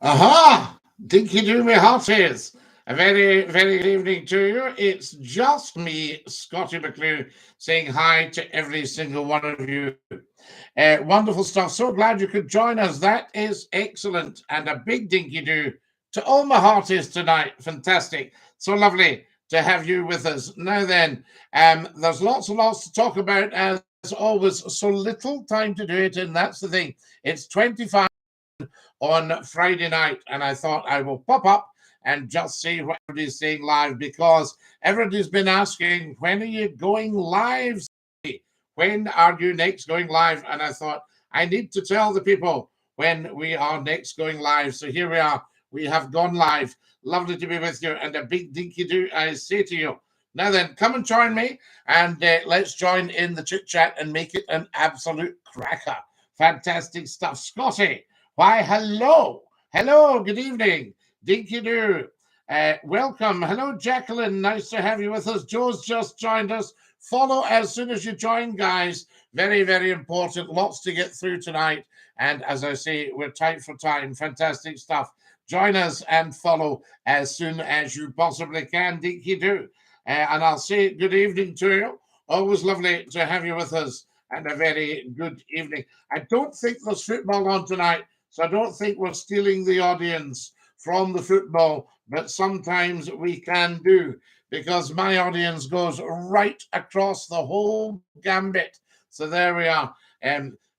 Aha! Dinky-Doo, me hearties. A very, very good evening to you. It's just me, Scottie McClue, saying hi to every single one of you. Wonderful stuff. So glad you could join us. That is excellent. And a big dinky-doo to all my hearties tonight. Fantastic. So lovely to have you with us. Now then, there's lots and lots to talk about, as always. So little time to do it, and that's the thing. It's 25 on Friday night, and I thought I will pop up and just see what everybody's saying live, because everybody's been asking, when are you going live? When are you next going live? And I thought I need to tell the people when we are next going live. So here we are. We have gone live. Lovely to be with you, and a big dinky do I say to you. Now then, come and join me, and let's join in the chit chat and make it an absolute cracker. Fantastic stuff. Scotty, why, hello. Hello, good evening. Dinky Doo. Welcome. Hello, Jacqueline. Nice to have you with us. Joe's just joined us. Follow as soon as you join, guys. Very, very important. Lots to get through tonight. And as I say, we're tight for time. Fantastic stuff. Join us and follow as soon as you possibly can. Dinky Doo. And I'll say good evening to you. Always lovely to have you with us. And a very good evening. I don't think there's football on tonight, so I don't think we're stealing the audience from the football, but sometimes we can do, because my audience goes right across the whole gambit. So there we are.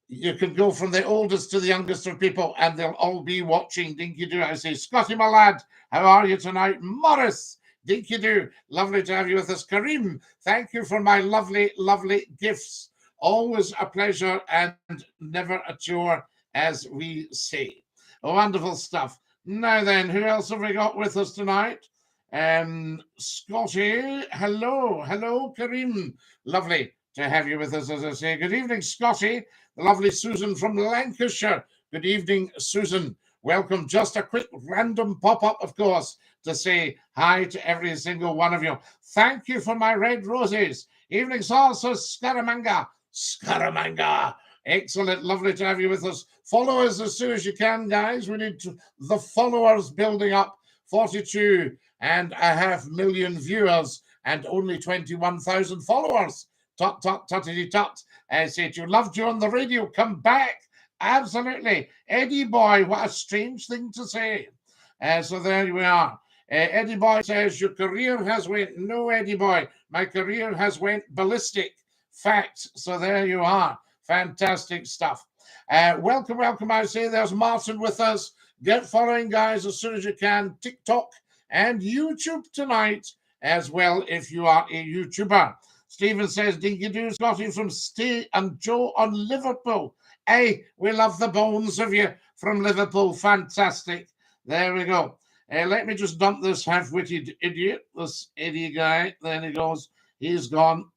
You can go from the oldest to the youngest of people, and they'll all be watching Dinky Doo. I say, Scotty, my lad, how are you tonight? Morris, Dinky Doo, lovely to have you with us. Kareem, thank you for my lovely, lovely gifts. Always a pleasure and never a chore, as we say. Wonderful stuff. Now then, who else have we got with us tonight? Scotty, hello, hello, Kareem. Lovely to have you with us, as I say. Good evening, Scotty. The lovely Susan from Lancashire. Good evening, Susan. Welcome. Just a quick random pop-up, of course, to say hi to every single one of you. Thank you for my red roses. Evening salsa, Scaramanga. Scaramanga. Excellent. Lovely to have you with us. Follow us as soon as you can, guys. We need the followers building up. 42.5 million viewers and only 21,000 followers. Tut, tut, tuttity, tut. I said, you loved you on the radio. Come back. Absolutely. Eddie Boy, what a strange thing to say. So there we are. Eddie Boy says, your career has went. No, Eddie Boy, my career has went ballistic. Facts. So there you are. Fantastic stuff. Welcome, welcome. I say there's Martin with us. Get following, guys, as soon as you can. TikTok and YouTube tonight as well, if you are a YouTuber. Stephen says, Dinky-Doo, Scotty from Stay, and Joe on Liverpool. Hey, we love the bones of you from Liverpool. Fantastic. There we go. Let me just dump this half-witted idiot, this Eddie guy. There he goes. He's gone.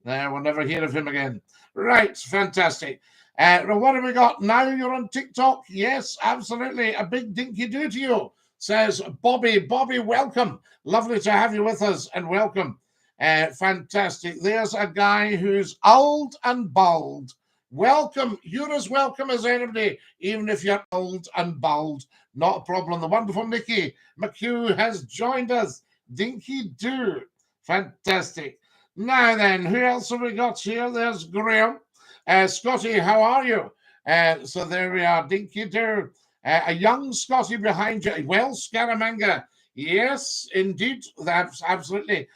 There, we'll never hear of him again. Right, fantastic. What have we got now? You're on TikTok? Yes, absolutely. A big Dinky-Doo to you, says Bobby. Bobby, welcome. Lovely to have you with us, and welcome. Fantastic. There's a guy who's old and bald. Welcome. You're as welcome as anybody, even if you're old and bald. Not a problem. The wonderful Nikki McCLUE has joined us. Dinky-Doo. Fantastic. Now then, who else have we got here? There's Graham. Scotty, how are you? So there we are. Dinky-Doo. A young Scotty behind you. Well, Scaramanga. Yes, indeed. That's absolutely.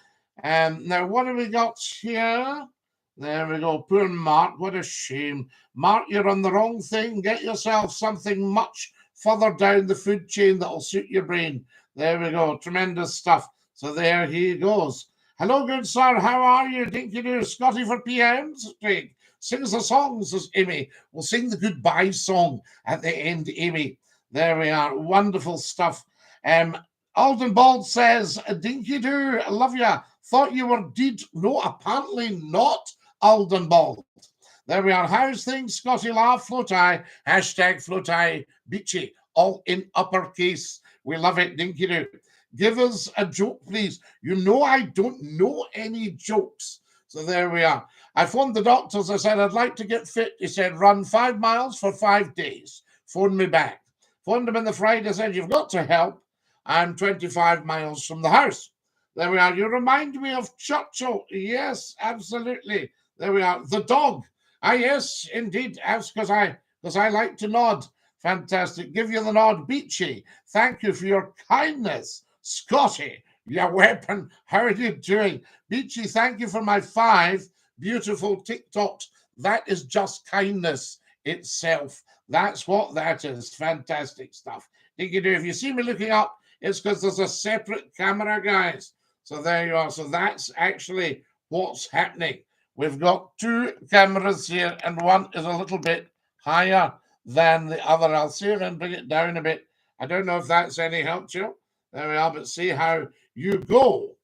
Now, what have we got here? There we go. Poor Mark. What a shame. Mark, you're on the wrong thing. Get yourself something much further down the food chain that'll suit your brain. There we go. Tremendous stuff. So there he goes. Hello, good sir. How are you? Dinky-Doo. Scotty for PMs. Great. Sings the songs, says Amy. We'll sing the goodbye song at the end, Amy. There we are. Wonderful stuff. Alden Bald says, Dinky-Doo, I love ya. Thought you were dead. No, apparently not, Alden Bald. There we are. How's things? Scotty laugh, float eye. Hashtag float eye beachy. All in uppercase. We love it, Dinky-Doo. Give us a joke, please. You know I don't know any jokes. So there we are. I phoned the doctors. I said, I'd like to get fit. He said, run 5 miles for 5 days. Phone me back. Phoned him in the Friday, said, you've got to help. I'm 25 miles from the house. There we are. You remind me of Churchill. Yes, absolutely. There we are. The dog. Ah, yes, indeed. Because I like to nod. Fantastic. Give you the nod, Beachy. Thank you for your kindness. Scotty, your weapon. How are you doing? Beachy, thank you for my 5 beautiful TikToks. That is just kindness itself. That's what that is. Fantastic stuff. Dinky-Doo, if you see me looking up, it's because there's a separate camera, guys. So there you are. So that's actually what's happening. We've got 2 cameras here, and one is a little bit higher than the other. I'll see if I can bring it down a bit. I don't know if that's any help to you. There we are, but see how you go.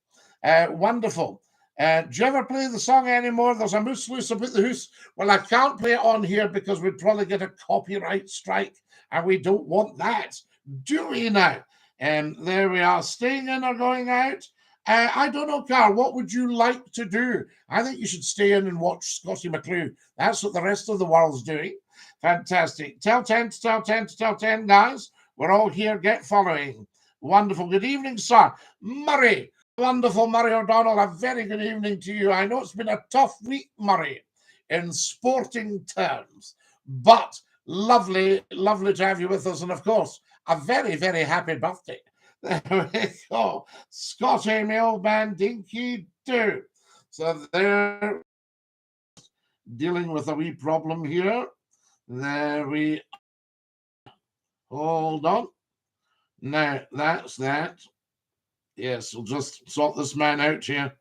Wonderful. Do you ever play the song anymore? There's a moose loose about the hoose. Well, I can't play it on here because we'd probably get a copyright strike, and we don't want that, do we now? There we are. Staying in or going out? I don't know, Carl. What would you like to do? I think you should stay in and watch Scottie McClue. That's what the rest of the world's doing. Fantastic. Tell 10 to tell 10 to tell 10, guys. We're all here. Get following. Wonderful. Good evening, sir. Murray. Wonderful, Murray O'Donnell. A very good evening to you. I know it's been a tough week, Murray, in sporting terms, but lovely, lovely to have you with us. And of course, a very, very happy birthday. There we go. Scotty, my old man, Dinky-Doo. So they're dealing with a wee problem here. There we hold on. Now, that's that. Yes, we'll just sort this man out here.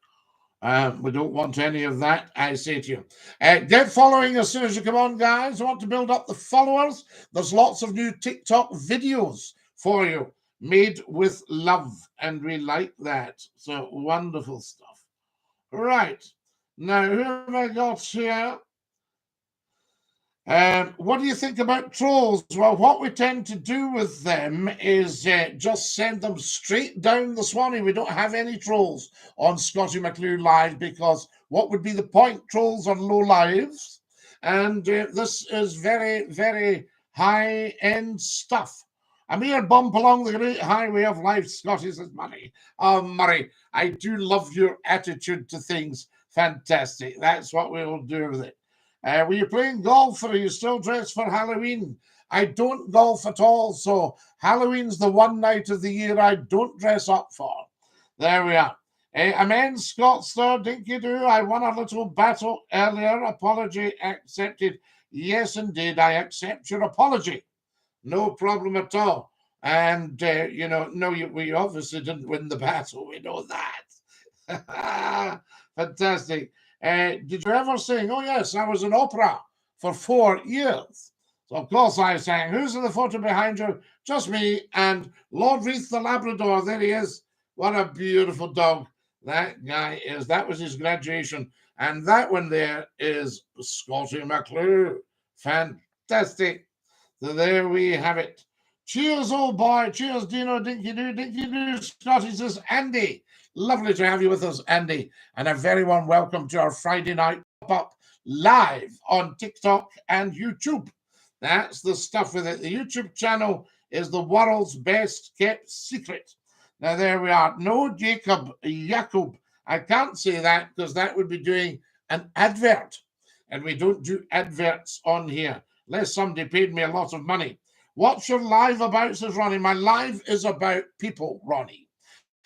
We don't want any of that, I say to you. Get following as soon as you come on, guys. I want to build up the followers. There's lots of new TikTok videos for you made with love, and we like that. So wonderful stuff. Right. Now, who have I got here? What do you think about trolls? Well, what we tend to do with them is just send them straight down the Swanee. We don't have any trolls on Scottie McClue Live because what would be the point? Trolls are low lives. And this is very, very high-end stuff. A mere bump along the great highway of life, Scottie says, Murray. Oh, Murray, I do love your attitude to things. Fantastic. That's what we will do with it. Were you playing golf or are you still dressed for Halloween? I don't golf at all, so Halloween's the one night of the year I don't dress up for. There we are. Amen, Scott's there, Dinky-Doo. I won a little battle earlier. Apology accepted. Yes, indeed, I accept your apology. No problem at all. And, we obviously didn't win the battle. We know that. Fantastic. Did you ever sing? Oh, yes, I was in opera for 4 years. So, of course, I sang. Who's in the photo behind you? Just me and Lord Reith the Labrador. There he is. What a beautiful dog that guy is. That was his graduation. And that one there is Scottie McClue. Fantastic. So there we have it. Cheers, old boy. Cheers, Dino, Dinky-Doo. Dinky-Doo, Scottie says, Andy. Lovely to have you with us, Andy. And a very warm welcome to our Friday night pop-up live on TikTok and YouTube. That's the stuff with it. The YouTube channel is the world's best kept secret. Now, there we are. No, Jacob. I can't say that because that would be doing an advert. And we don't do adverts on here unless somebody paid me a lot of money. What's your live about, says Ronnie? My live is about people, Ronnie.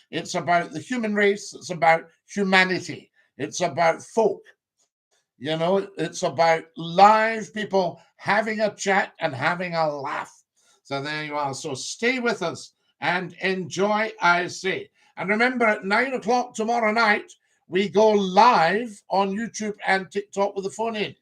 It's about the human race. It's about humanity. It's about folk. You know, it's about live people having a chat and having a laugh. So there you are. So stay with us and enjoy, I say. And remember, at 9 o'clock tomorrow night, we go live on YouTube and TikTok with the phone in.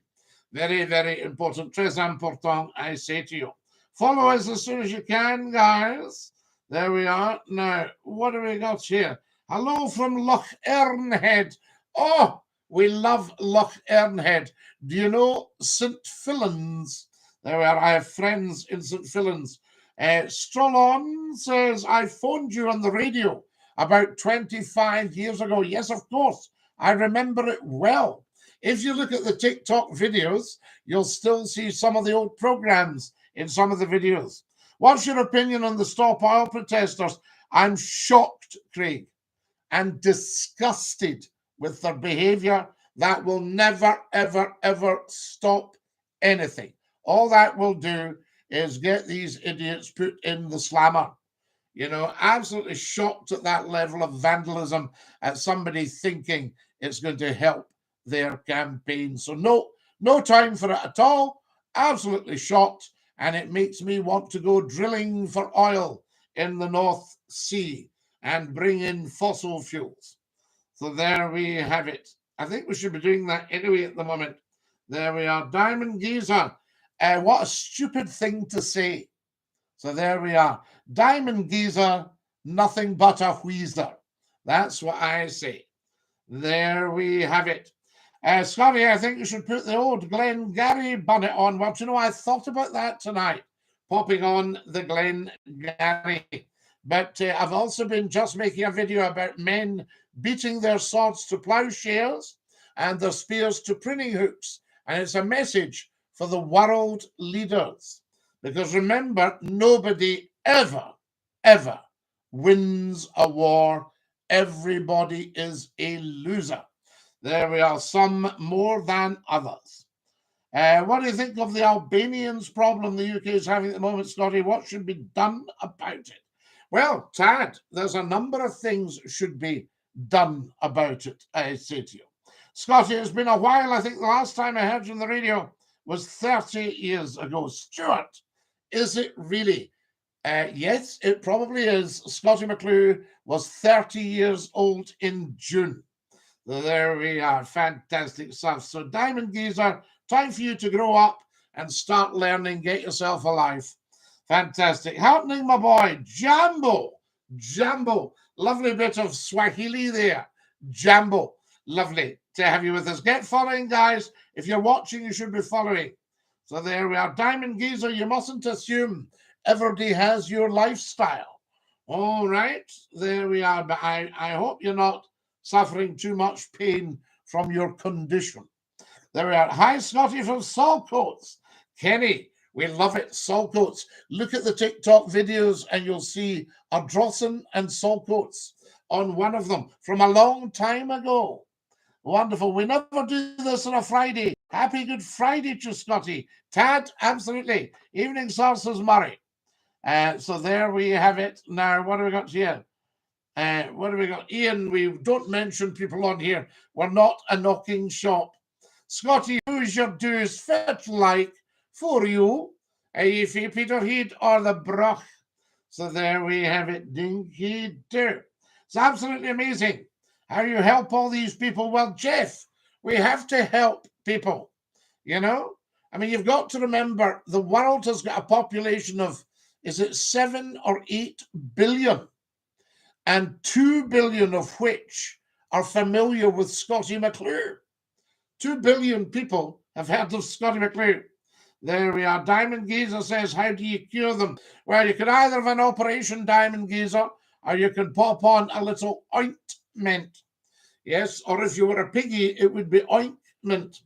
Very, very important. Très important, I say to you. Follow us as soon as you can, guys. There we are. Now, what do we got here? Hello from Loch Ernhead. Oh, we love Loch Ernhead. Do you know St. Fillan's? There we are. I have friends in St. Fillan's. Strollon says, I phoned you on the radio about 25 years ago. Yes, of course. I remember it well. If you look at the TikTok videos, you'll still see some of the old programs in some of the videos. What's your opinion on the Stop Oil protesters? I'm shocked, Craig, and disgusted with their behaviour. That will never, ever, ever stop anything. All that will do is get these idiots put in the slammer. You know, absolutely shocked at that level of vandalism, at somebody thinking it's going to help their campaign. So no time for it at all. Absolutely shocked. And it makes me want to go drilling for oil in the North Sea and bring in fossil fuels. So there we have it. I think we should be doing that anyway at the moment. There we are. Diamond Geezer. What a stupid thing to say. So there we are. Diamond Geezer, nothing but a wheezer. That's what I say. There we have it. Scotty, I think you should put the old Glengarry bonnet on. Well, you know, I thought about that tonight, popping on the Glengarry. But I've also been just making a video about men beating their swords to plowshares and their spears to pruning hooks. And it's a message for the world leaders. Because remember, nobody ever, ever wins a war. Everybody is a loser. There we are, some more than others. What do you think of the Albanians problem the UK is having at the moment, Scotty? What should be done about it? Well, Tad, there's a number of things should be done about it, I say to you. Scotty, it's been a while. I think the last time I heard you on the radio was 30 years ago. Stuart, is it really? Yes, it probably is. Scotty McClue was 30 years old in June. There we are. Fantastic stuff. So, Diamond Geezer, time for you to grow up and start learning. Get yourself a life. Fantastic. Happening, my boy. Jambo. Jambo. Lovely bit of Swahili there. Jambo. Lovely to have you with us. Get following, guys. If you're watching, you should be following. So there we are. Diamond Geezer, you mustn't assume everybody has your lifestyle. All right. There we are. But I hope you're not suffering too much pain from your condition. There we are. Hi, Scotty from Saltcoats. Kenny, we love it. Saltcoats. Look at the TikTok videos and you'll see a Drossen and Saltcoats on one of them from a long time ago. Wonderful. We never do this on a Friday. Happy Good Friday to Scotty. Tad, absolutely. Evening, sir, says Murray. So there we have it. Now, what have we got here? What have we got? Ian, we don't mention people on here. We're not a knocking shop. Scotty, who's your dues fit like for you? If Peterhead or the Bruch. So there we have it. Dinky-Doo. It's absolutely amazing how you help all these people. Well, Jeff, we have to help people, you know? I mean, you've got to remember the world has got a population of, is it 7 or 8 billion? And 2 billion of which are familiar with Scotty McClue. 2 billion people have heard of Scotty McClue. There we are. Diamond Geezer says, how do you cure them? Well, you could either have an operation, Diamond Geezer, or you can pop on a little ointment. Yes, or if you were a piggy, it would be ointment.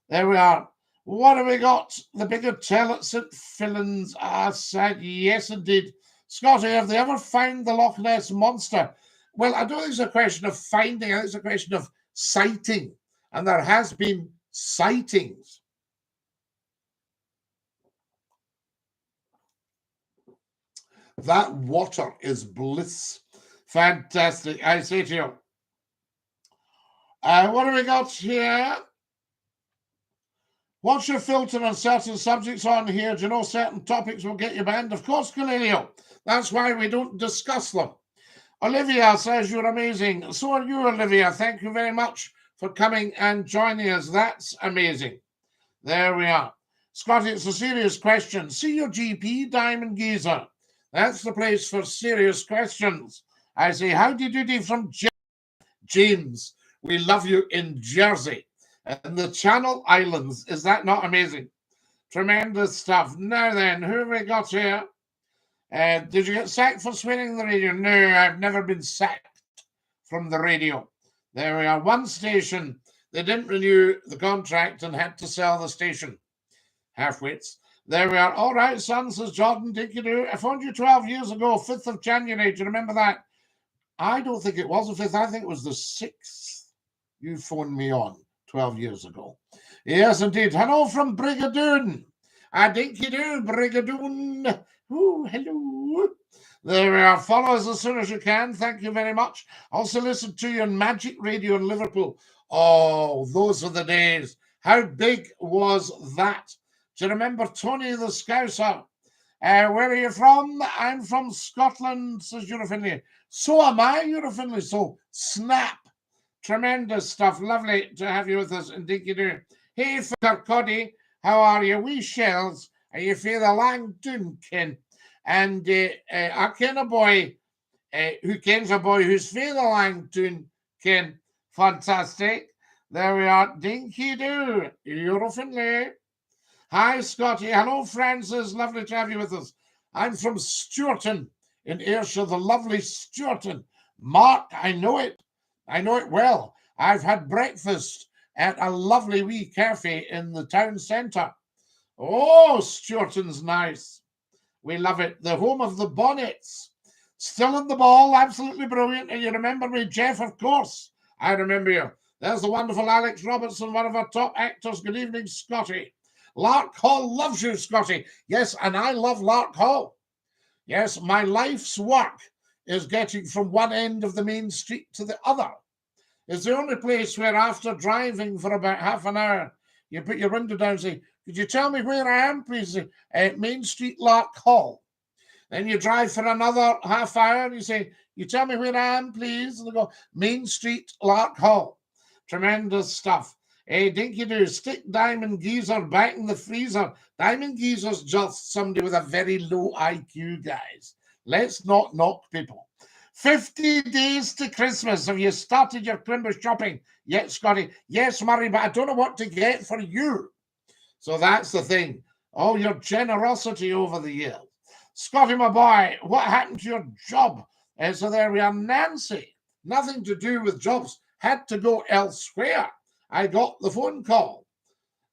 There we are. What have we got? The bigger tell St. Fillins are said, yes, indeed. Scotty, have they ever found the Loch Ness Monster? Well, I don't think it's a question of finding, I think it's a question of sighting. And there has been sightings. That water is bliss. Fantastic. I say to you. What have we got here? What's your filter on certain subjects on here? Do you know certain topics will get you banned? Of course, Galileo. That's why we don't discuss them. Olivia says you're amazing. So are you, Olivia. Thank you very much for coming and joining us. That's amazing. There we are. Scotty, it's a serious question. See your GP, Diamond Geezer. That's the place for serious questions. I say, howdy doody from James. We love you in Jersey and the Channel Islands. Is that not amazing? Tremendous stuff. Now then, who have we got here? Did you get sacked for swearing the radio? No, I've never been sacked from the radio. There we are. One station. They didn't renew the contract and had to sell the station. half-wits. There we are. All right, son, says Jordan. Dinky-Doo. I phoned you 12 years ago, 5th of January. Do you remember that? I don't think it was the 5th. I think it was the 6th. You phoned me on 12 years ago. Yes, indeed. Hello from Brigadoon. Dinky-Doo, Brigadoon. Ooh, hello. There we are. Follow us as soon as you can. Thank you very much. Also listen to you on Magic Radio in Liverpool. Oh, those are the days. How big was that? Do you remember Tony the Scouser? Where are you from? I'm from Scotland, says Eurofinley. So am I, Eurofinley. So snap. Tremendous stuff. Lovely to have you with us in Dinky-Doo. Hey, Coddy, how are you? We shells. Are you for the lang doon, ken? And I ken a boy who kens a boy who's for the lang doon, ken. Fantastic. There we are. Dinky-Doo. Eurofinley. Hi, Scotty. Hello, Francis. Lovely to have you with us. I'm from Stewarton in Ayrshire, the lovely Stewarton. Mark, I know it. I know it well. I've had breakfast at a lovely wee cafe in the town centre. Oh, Stewarton's nice. We love it. The home of the Bonnets. Still in the ball. Absolutely brilliant. And you remember me, Jeff, of course. I remember you. There's the wonderful Alex Robertson, one of our top actors. Good evening, Scotty. Lark Hall loves you, Scotty. Yes, and I love Lark Hall. Yes, my life's work is getting from one end of the main street to the other. It's the only place where after driving for about half an hour, you put your window down and say, could you tell me where I am, please? Main Street, Lark Hall. Then you drive for another half hour and you say, you tell me where I am, please? And they go, Main Street, Lark Hall. Tremendous stuff. Dinky-Doo, stick Diamond Geezer back in the freezer. Diamond Geezer's just somebody with a very low IQ, guys. Let's not knock people. 50 days to Christmas. Have you started your Christmas shopping yet, Scotty? Yes, Murray, but I don't know what to get for you. So that's the thing. Oh, your generosity over the years. Scotty, my boy, what happened to your job? So there we are. Nancy, nothing to do with jobs. Had to go elsewhere. I got the phone call.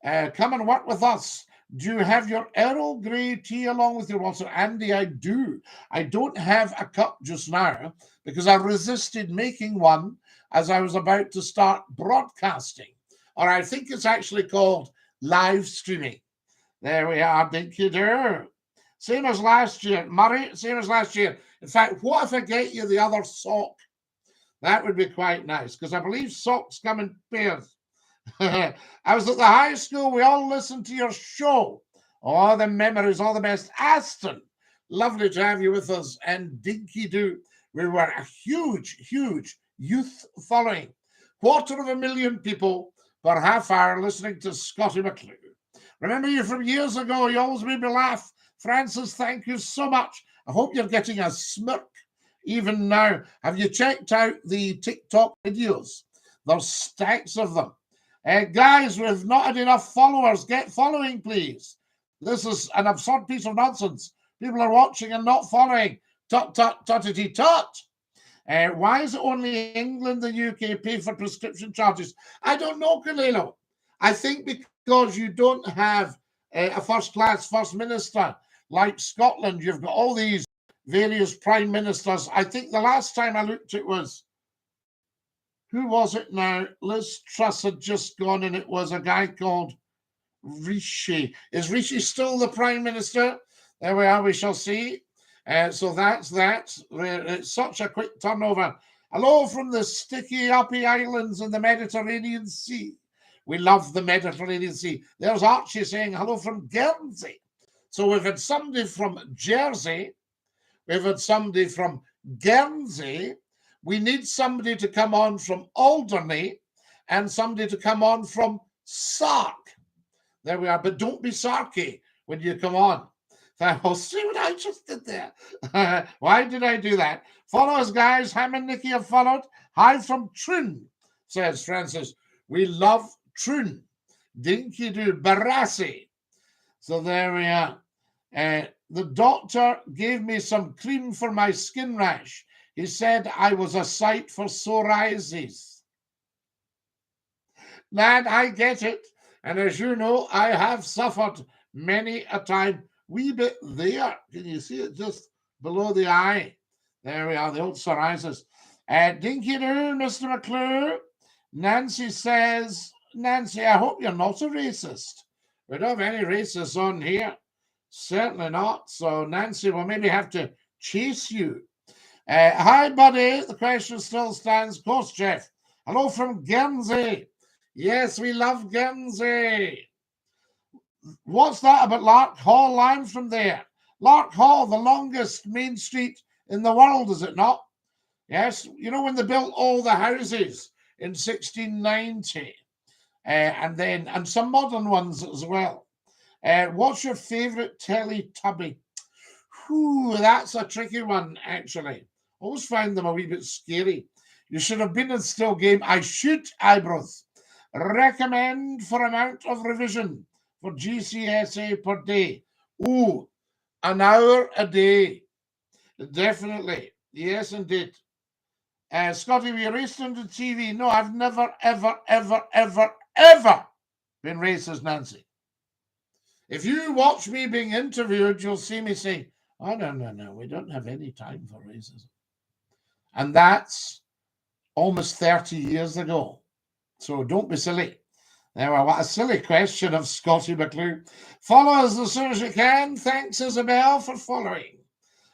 Come and work with us. Do you have your Earl Grey tea along with your water? Andy, I do. I don't have a cup just now because I resisted making one as I was about to start broadcasting. Or I think it's actually called live streaming. There we are, Dinky-Doo. Same as last year. Murray, same as last year. In fact, what if I get you the other sock? That would be quite nice because I believe socks come in pairs. I was at the high school. We all listened to your show. All the memories, all the best. Aston, lovely to have you with us. And Dinky-Doo, we were a huge, huge youth following. 250,000 people per half hour listening to Scottie McClue. Remember you from years ago. You always made me laugh. Francis, thank you so much. I hope you're getting a smirk even now. Have you checked out the TikTok videos? There's stacks of them. Guys, we've not had enough followers. Get following, please. This is an absurd piece of nonsense. People are watching and not following. Tut, tut, tuttity, tut. Why is it only England and the UK pay for prescription charges? I don't know, Kalelo. I think because you don't have a first-class first minister like Scotland. You've got all these various prime ministers. I think the last time I looked, it was, who was it now? Liz Truss had just gone, and it was a guy called Rishi. Is Rishi still the Prime Minister? There we are, we shall see. So that's that. It's such a quick turnover. Hello from the sticky uppy islands in the Mediterranean Sea. We love the Mediterranean Sea. There's Archie saying hello from Guernsey. So we've had somebody from Jersey. We've had somebody from Guernsey. We need somebody to come on from Alderney and somebody to come on from Sark. There we are. But don't be sarky when you come on. I'll see what I just did there. Why did I do that? Follow us, guys. Ham and Nikki have followed. Hi from Troon, says Francis. We love Troon. Dinky-Doo, Barassi. So there we are. The doctor gave me some cream for my skin rash. He said I was a sight for sore eyes. Lad, I get it. And as you know, I have suffered many a time. Wee bit there. Can you see it just below the eye? There we are, the old psoriasis. Dinky-Doo, Mr. McCLUE. Nancy says, Nancy, I hope you're not a racist. We don't have any racists on here. Certainly not. So, Nancy, we'll maybe have to chase you. Hi, buddy. The question still stands. Of course, Jeff. Hello from Guernsey. Yes, we love Guernsey. What's that about Lark Hall? Line from there. Lark Hall, the longest main street in the world, is it not? Yes. You know when they built all the houses in 1690, and some modern ones as well. What's your favourite Teletubby? Whew, that's a tricky one, actually. Always find them a wee bit scary. You should have been in Still Game. I shoot eyebrows. Recommend for amount of revision for GCSE per day. Ooh, an hour a day. Definitely. Yes, indeed. Scotty, were you raced into TV? No, I've never, ever, ever, ever, ever been racist, Nancy. If you watch me being interviewed, you'll see me say, oh, no, we don't have any time for racism. And that's almost 30 years ago. So don't be silly. Now, what a silly question of Scotty McClue. Follow us as soon as you can. Thanks, Isabel, for following.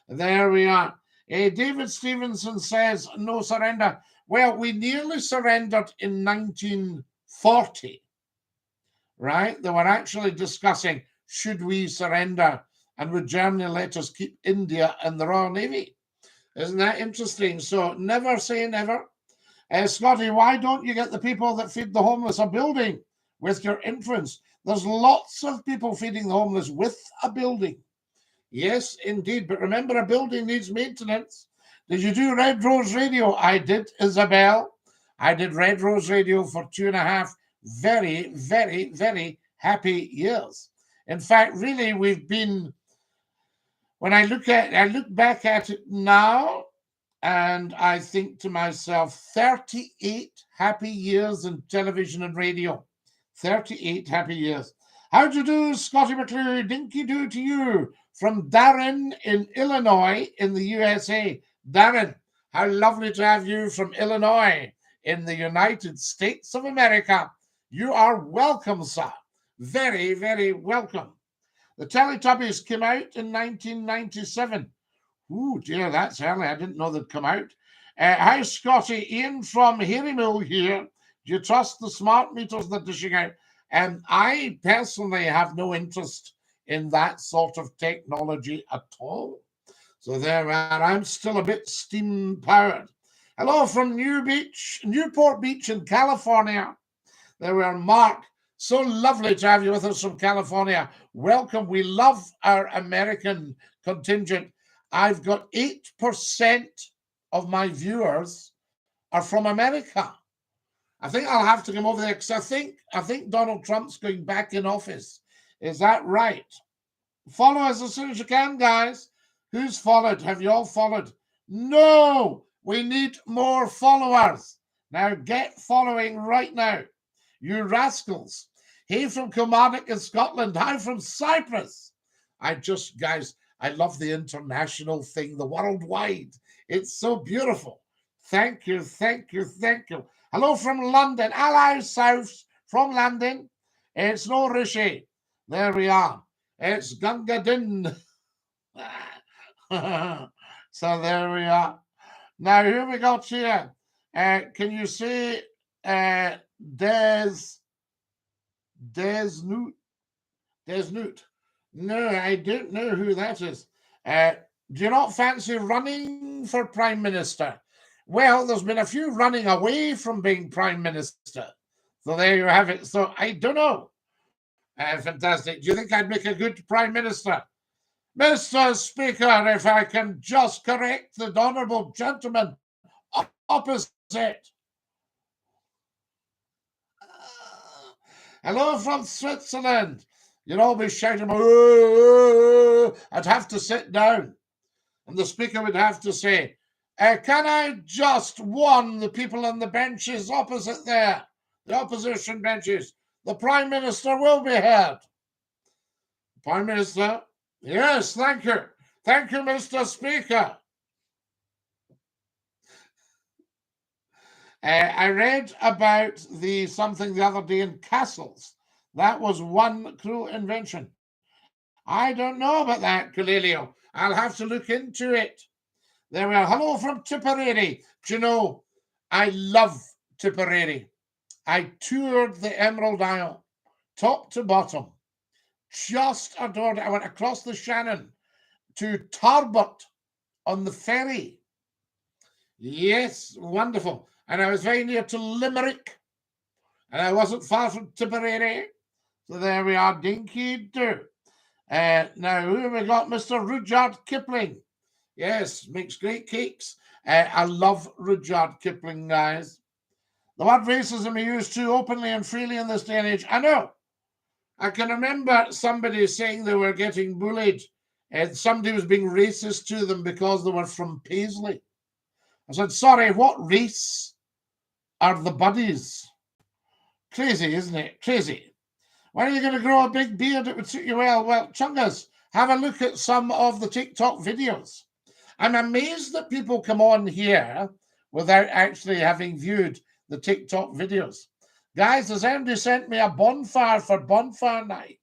There we are. David Stevenson says, no surrender. Well, we nearly surrendered in 1940, right? They were actually discussing, should we surrender? And would Germany let us keep India in the Royal Navy? Isn't that interesting? So never say never. Scotty, why don't you get the people that feed the homeless a building with your influence? There's lots of people feeding the homeless with a building. Yes, indeed. But remember, a building needs maintenance. Did you do Red Rose Radio? I did, Isabel. I did Red Rose Radio for 2.5 very, very, very happy years. In fact, really, we've been, when I look back at it now, and I think to myself, 38 happy years in television and radio. 38 happy years. How'd you do, Scotty McClue? Dinky-Doo to you from Darren in Illinois in the USA. Darren, how lovely to have you from Illinois in the United States of America. You are welcome, sir. Very, very welcome. The Teletubbies came out in 1997. Ooh, dear, that's early. I didn't know they'd come out. Hi, Scotty. Ian from Harrymill here. Do you trust the smart meters they're dishing out? I personally have no interest in that sort of technology at all. So there we are. I'm still a bit steam-powered. Hello from Newport Beach in California. There we are, Mark. So lovely to have you with us from California. Welcome. We love our American contingent. I've got 8% of my viewers are from America. I think I'll have to come over there because I think Donald Trump's going back in office. Is that right? Follow us as soon as you can, guys. Who's followed? Have you all followed? No, we need more followers. Now get following right now, you rascals. Hey from Kilmarnock in Scotland. Hi from Cyprus. Guys, I love the international thing, the worldwide. It's so beautiful. Thank you, thank you, thank you. Hello from London. Hello, South from London. It's no Rishi. There we are. It's Gunga Din. So there we are. Now, who we got here? Can you say Des Newt? Des Newt. No, I don't know who that is. Do you not fancy running for Prime Minister? Well, there's been a few running away from being Prime Minister. So there you have it. So I don't know. Fantastic. Do you think I'd make a good Prime Minister? Mr. Speaker, if I can just correct the honourable gentleman opposite. Hello from Switzerland. You'd all be shouting, oh, I'd have to sit down. And the Speaker would have to say, can I just warn the people on the benches opposite there, the opposition benches, the Prime Minister will be heard. Prime Minister. Yes, thank you. Thank you, Mr. Speaker. I read about something the other day in castles. That was one cruel invention. I don't know about that, Colelio. I'll have to look into it. There we are. Hello from Tipperary. Do you know, I love Tipperary. I toured the Emerald Isle, top to bottom. Just adored it. I went across the Shannon to Tarbert on the ferry. Yes, wonderful. And I was very near to Limerick. And I wasn't far from Tipperary. So there we are, Dinky-Doo. Now, who have we got? Mr. Rudyard Kipling. Yes, makes great cakes. I love Rudyard Kipling, guys. The word racism is used too openly and freely in this day and age. I know. I can remember somebody saying they were getting bullied and somebody was being racist to them because they were from Paisley. I said, sorry, what race are the buddies? Crazy, isn't it? Crazy. When are you going to grow a big beard? It would suit you well. Well, Chungas, have a look at some of the TikTok videos. I'm amazed that people come on here without actually having viewed the TikTok videos. Guys, has anybody sent me a bonfire for bonfire night?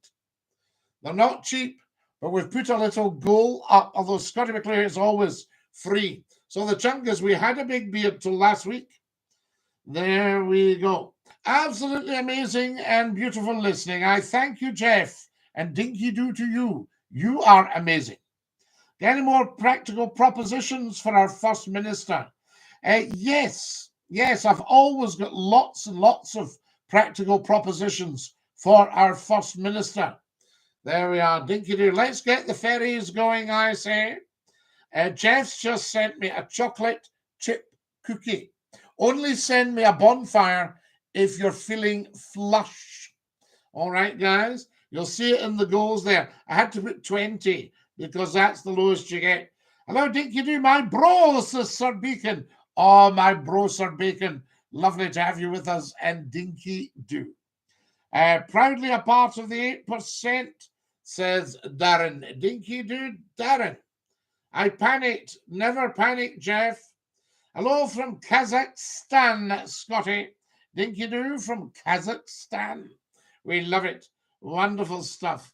They're not cheap, but we've put a little goal up, although Scottie McCLUE is always free. So the Chungas, we had a big beard till last week. There we go. Absolutely amazing and beautiful listening. I thank you, Jeff, and Dinky-Doo to you. You are amazing. Any more practical propositions for our First Minister? Yes, I've always got lots and lots of practical propositions for our First Minister. There we are, Dinky-Doo. Let's get the ferries going, I say. Jeff's just sent me a chocolate chip cookie. Only send me a bonfire if you're feeling flush. All right, guys? You'll see it in the goals there. I had to put 20 because that's the lowest you get. Hello, Dinky-Doo, my bro, says Sir Bacon. Oh, my bro, Sir Bacon. Lovely to have you with us, and Dinky-Doo. Proudly a part of the 8%, says Darren. Dinky-Doo, Darren. I panicked. Never panic, Jeff. Hello from Kazakhstan, Scotty. Dinky-Doo from Kazakhstan. We love it. Wonderful stuff.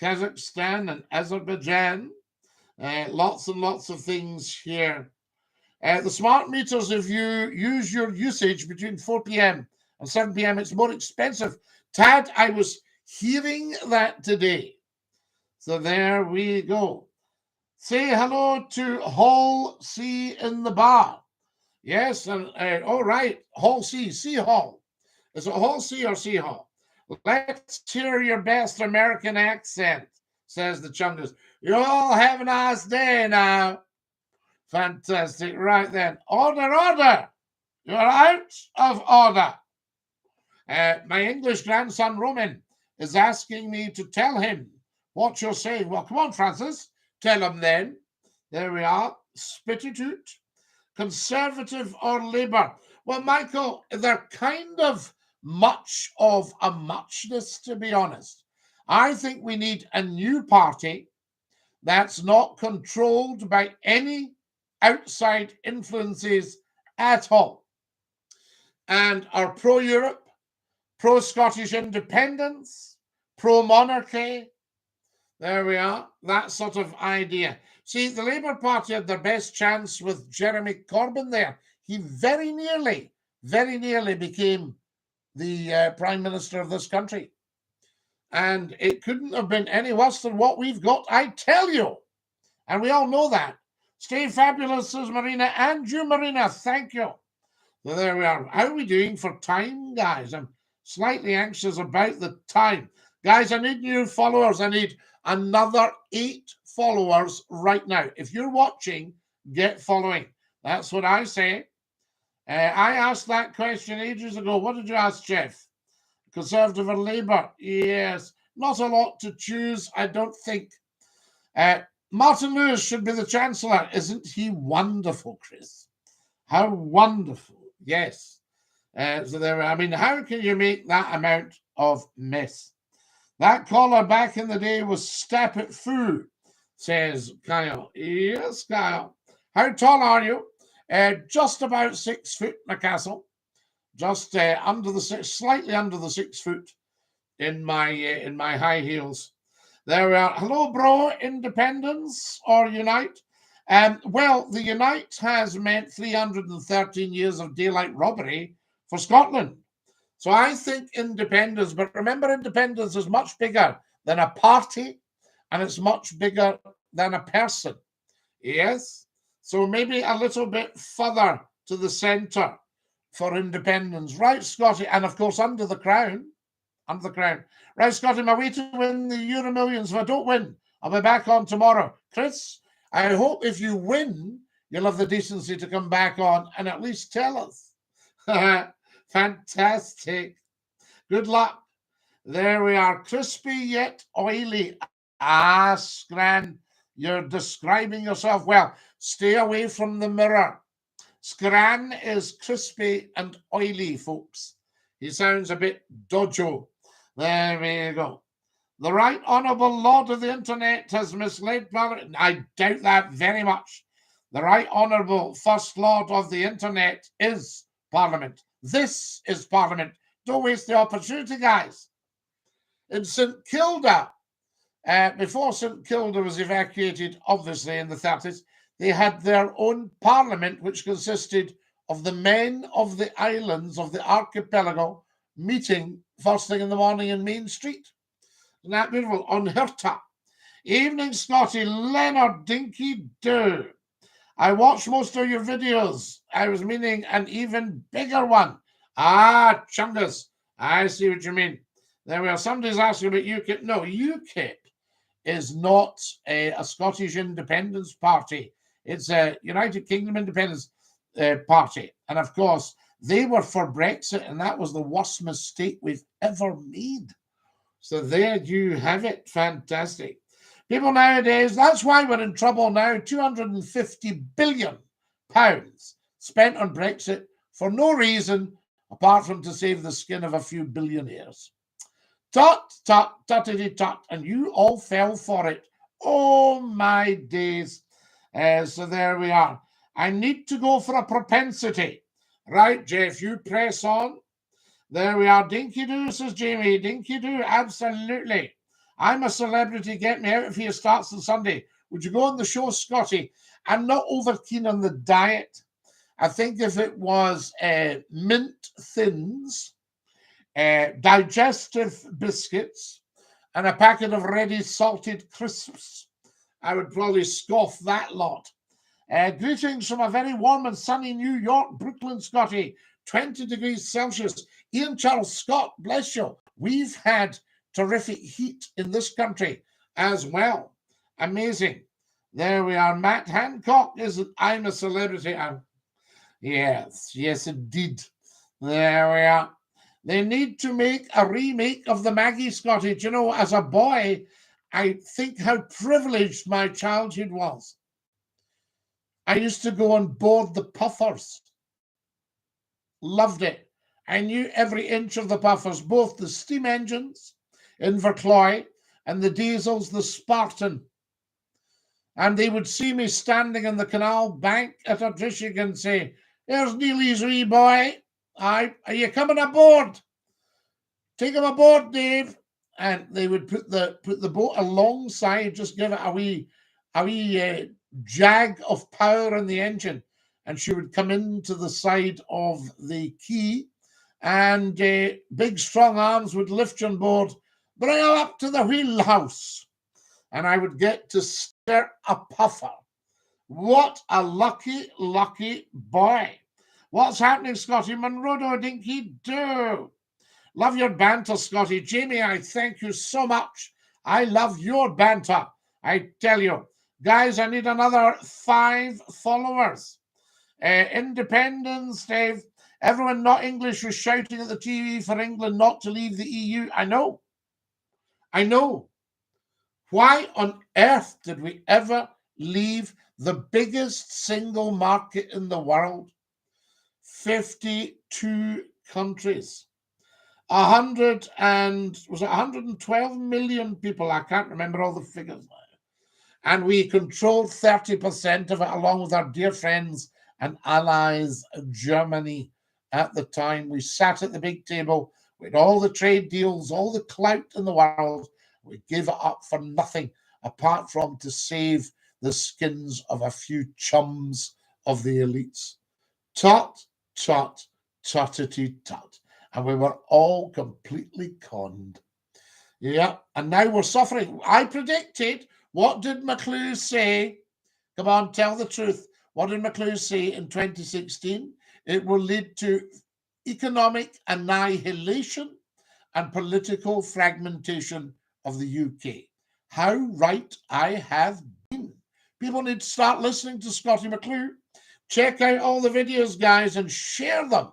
Kazakhstan and Azerbaijan. Lots and lots of things here. The smart meters, if you use your usage between 4 p.m. and 7 p.m., it's more expensive. Tad, I was hearing that today. So there we go. Say hello to Hall C in the bar. Yes, and all right, Hall C, C Hall. Is it Hall C or C Hall? Let's hear your best American accent, says the Chungas. You all have a nice day now. Fantastic. Right then. Order, order. You're out of order. My English grandson, Roman, is asking me to tell him what you're saying. Well, come on, Francis. Tell him then. There we are. Spit-a-toot. Conservative or Labour? Well, Michael, they're kind of much of a muchness, to be honest. I think we need a new party that's not controlled by any outside influences at all, and are pro-Europe, pro-Scottish independence, pro-monarchy. There we are, that sort of idea. See, the Labour Party had their best chance with Jeremy Corbyn there. He very nearly became the Prime Minister of this country. And it couldn't have been any worse than what we've got, I tell you. And we all know that. Stay fabulous, says Marina. And you, Marina, thank you. So there we are. How are we doing for time, guys? I'm slightly anxious about the time. Guys, I need new followers. I need another 8 followers right now. If you're watching, get following. That's what I say. I asked that question ages ago. What did you ask, Jeff? Conservative or Labour? Yes. Not a lot to choose, I don't think. Martin Lewis should be the Chancellor. Isn't he wonderful, Chris? How wonderful. Yes. So there, I mean, how can you make that amount of mess? That caller back in the day was Step It Foo, says Kyle. Yes, Kyle. How tall are you? Just about 6 foot, McCastle. Just under the slightly under the 6 foot in my high heels. There we are. Hello, bro. Independence or Unite? Well, the Unite has meant 313 years of daylight robbery for Scotland. So I think independence, but remember, independence is much bigger than a party and it's much bigger than a person. Yes? So maybe a little bit further to the centre for independence. Right, Scotty? And of course, under the crown. Under the crown. Right, Scotty, my way to win the Euro Millions. If I don't win, I'll be back on tomorrow. Chris, I hope if you win, you'll have the decency to come back on and at least tell us. Fantastic. Good luck. There we are. Crispy yet oily. Ah, Scran, you're describing yourself well. Stay away from the mirror. Scran is crispy and oily, folks. He sounds a bit dojo. There we go. The Right Honourable Lord of the Internet has misled Parliament. I doubt that very much. The Right Honourable First Lord of the Internet is Parliament. This is Parliament. Don't waste the opportunity, guys. In St Kilda, before St Kilda was evacuated, obviously, in the 30s, they had their own parliament, which consisted of the men of the islands of the archipelago meeting first thing in the morning in Main Street. Isn't that beautiful? On Hirta. Evening, Scotty. Leonard Dinky-Doo. I watched most of your videos. I was meaning an even bigger one. Ah, Chungus. I see what you mean. There we are. Somebody's asking about UKIP. No, UKIP is not a Scottish independence party. It's a United Kingdom independence party. And of course, they were for Brexit, and that was the worst mistake we've ever made. So there you have it. Fantastic. People nowadays, that's why we're in trouble now. £250 billion spent on Brexit for no reason apart from to save the skin of a few billionaires. Tut, tut, tuttity, tut, and you all fell for it. Oh, my days. So there we are. I need to go for a propensity. Right, Jeff, you press on. There we are. Dinky-Doo, says Jamie. Dinky-Doo, absolutely. I'm a celebrity. Get me out of here. Starts on Sunday. Would you go on the show, Scotty? I'm not over keen on the diet. I think if it was mint thins, digestive biscuits, and a packet of ready salted crisps, I would probably scoff that lot. Greetings from a very warm and sunny New York, Brooklyn, Scotty. 20 degrees Celsius. Ian Charles Scott, bless you. We've had terrific heat in this country as well. Amazing. There we are. Matt Hancock is I'm a celebrity. Yes, indeed. There we are. They need to make a remake of the Maggie, Scotty. Do you know, as a boy, I think how privileged my childhood was. I used to go on board the puffers. Loved it. I knew every inch of the puffers, both the steam engines, Invercloy, and the diesels, the Spartan. And they would see me standing in the canal bank at Ardrishick and say, "There's Neely's wee boy. Are you coming aboard? Take him aboard, Dave." And they would put the boat alongside, just give it a wee jag of power in the engine, and she would come into the side of the quay, and big strong arms would lift you on board, bring her up to the wheelhouse, and I would get to stir a puffer. What a lucky boy. What's happening, Scotty? Monroe, Dinky-Doo. Love your banter, Scotty. Jamie, I thank you so much. I love your banter. I tell you. Guys, I need another 5 followers. Independence, Dave. Everyone not English was shouting at the TV for England not to leave the EU. I know. Why on earth did we ever leave the biggest single market in the world? 52 countries. 112 million people. I can't remember all the figures now. And we controlled 30% of it, along with our dear friends and allies, Germany. At the time, we sat at the big table with all the trade deals, all the clout in the world. We gave it up for nothing, apart from to save the skins of a few chums of the elites. Tut, tut, tuttity tut. And we were all completely conned. Yeah, and now we're suffering. I predicted, what did McCLUE say? Come on, tell the truth. What did McCLUE say in 2016? It will lead to economic annihilation and political fragmentation of the UK. How right I have been. People need to start listening to Scottie McCLUE. Check out all the videos, guys, and share them.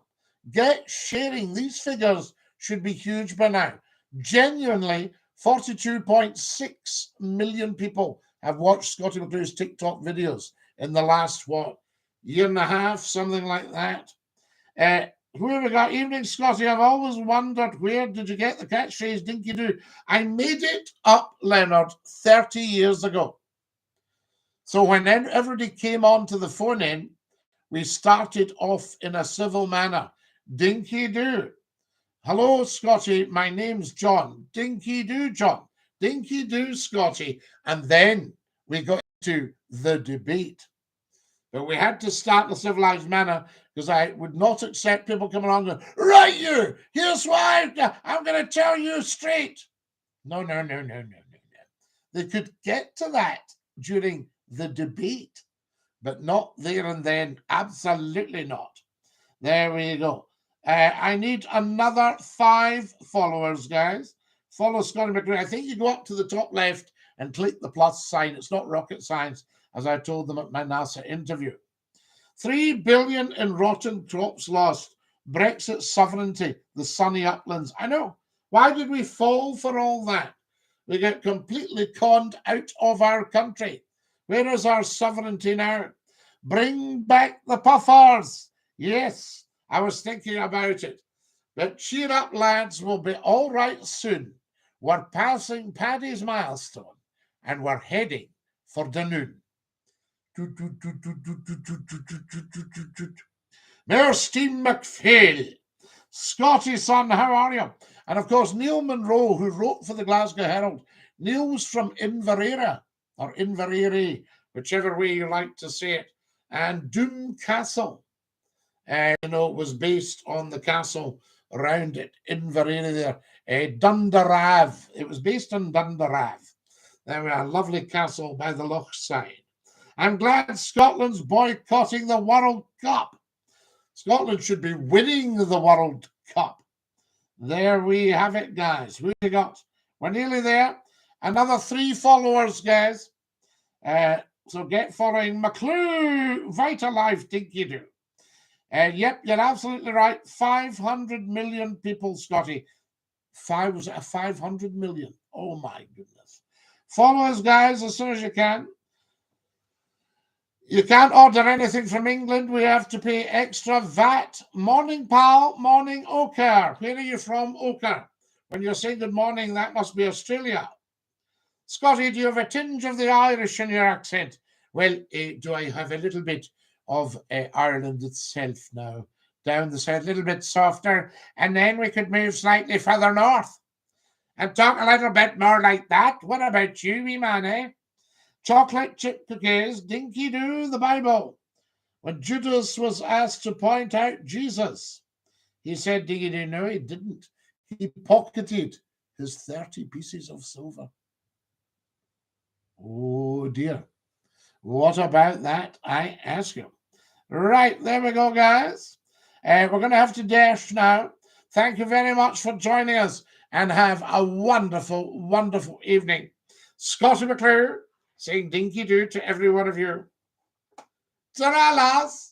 Get sharing. These figures should be huge by now. Genuinely, 42.6 million people have watched Scottie McCLUE's TikTok videos in the last, year and a half, something like that. Who have we got? Evening, Scottie. I've always wondered, where did you get the catchphrase Dinky-Doo? I made it up, Leonard, 30 years ago. So when everybody came on to the phone in, we started off in a civil manner. Dinky-Doo. Hello, Scottie. My name's John. Dinky-Doo, John. Dinky-Doo, Scottie. And then we got into the debate. But we had to start in a civilized manner, because I would not accept people coming along and, right, you, here's why I'm going to tell you straight. No. They could get to that during the debate, but not there and then. Absolutely not. There we go. I need another 5 followers, guys. Follow Scottie McCLUE. I think you go up to the top left and click the plus sign. It's not rocket science, as I told them at my NASA interview. 3 billion in rotten crops lost. Brexit sovereignty, the sunny uplands. I know. Why did we fall for all that? We get completely conned out of our country. Where is our sovereignty now? Bring back the puffers. Yes, I was thinking about it. But cheer up, lads. We'll be all right soon. We're passing Paddy's milestone, and we're heading for Dunoon. Mayor Steve McPhail. Scottie, son, how are you? And of course, Neil Monroe, who wrote for the Glasgow Herald. Neil's from Inverary, or Inverary, whichever way you like to say it. And Doom Castle, was based on the castle around it, Inverary there. Dundarav. It was based on Dundarav. There we are, a lovely castle by the loch side. I'm glad Scotland's boycotting the World Cup. Scotland should be winning the World Cup. There we have it, guys. Who we got? We're nearly there. Another 3 followers, guys. So get following McCLUE, Vitalife, Dinky-Doo. Yep, you're absolutely right. 500 million people, Scottie. 500 million. Oh, my goodness. Follow us, guys, as soon as you can. You can't order anything from England. We have to pay extra VAT. Morning, pal. Morning, Ochre. Where are you from, Ochre? When you're saying good morning, that must be Australia. Scottie, do you have a tinge of the Irish in your accent? Well, do I have a little bit of Ireland itself now? Down the side, a little bit softer. And then we could move slightly further north and talk a little bit more like that. What about you, wee man, eh? Chocolate chip cookies, Dinky-Doo, the Bible. When Judas was asked to point out Jesus, he said, Dinky-Doo, no, he didn't. He pocketed his 30 pieces of silver. Oh, dear. What about that, I ask you? Right, there we go, guys. We're going to have to dash now. Thank you very much for joining us, and have a wonderful, wonderful evening. Scottie McCLUE, saying Dinky-Doo to every one of you. Ta-ra, lads.